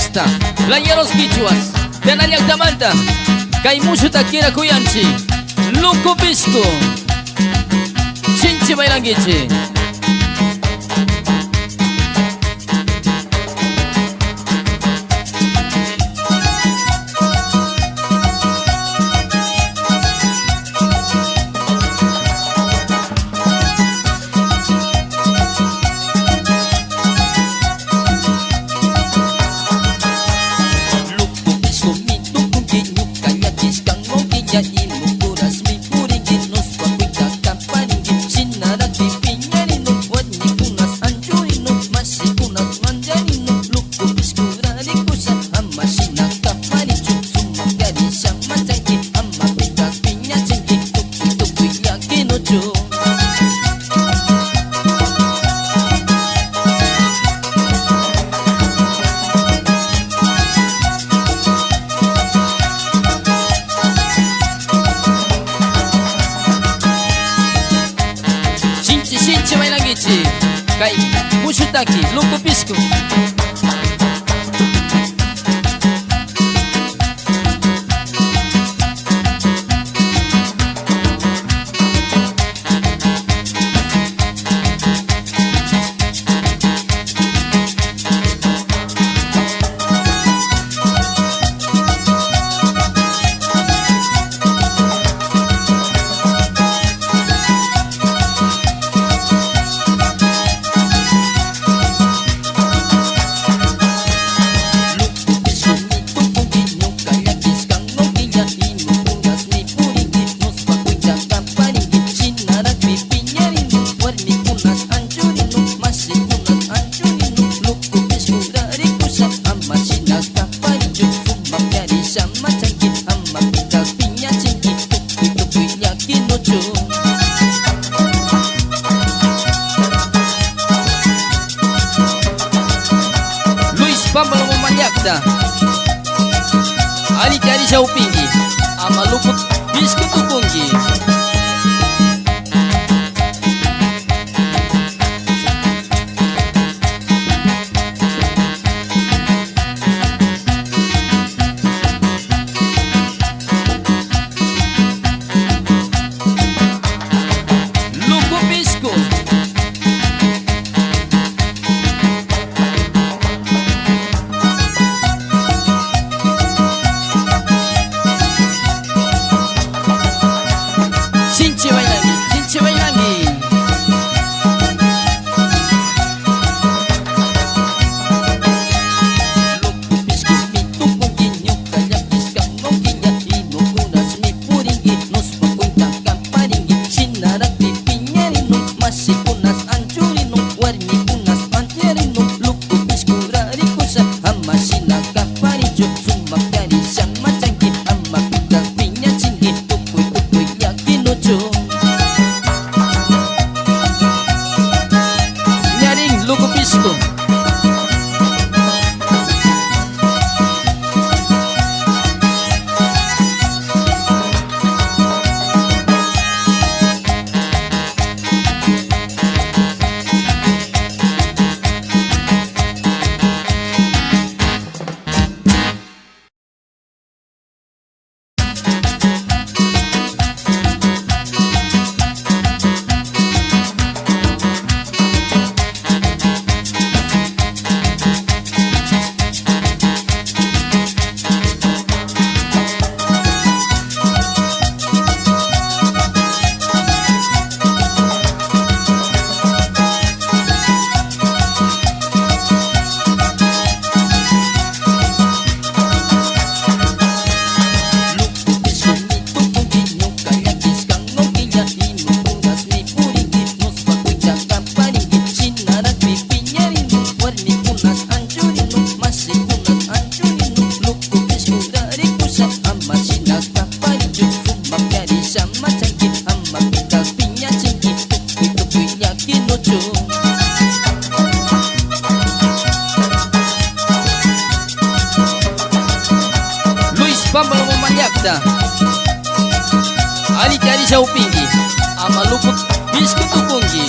fiesta, playeros quichuas, Tenaliak Tamanta, Kaimushu Takira Kuyanchi, Luko Pisco, Chinchi Bailangichi. Shinchi Bailangichi, Kai Mushutaki, Luko Pisco. Pambal Mumanyakta Ali Tiari Jauh Pinggi Ama Luput Bisku Tukungi. Luko Bisku Chinchi Bailangi. Luko Pisco, mi tupunginyo, kayakis kang moginya, inukunas mi puringi, nos pakunta kang paringi, sinarak pipinyarin, masikunas anjurin, warmi kunas pantirin, Luko Pisco rarikusa, ama sinaka parinjo, sumakyari siyang macangki, ama pitas pinyacingki, tukoy yakin ojo. Nyaring Luko Pisco. Pambal Mumanyakta Ali Tiari Jauh Pinggi Ama Luput Bisku Tukungi.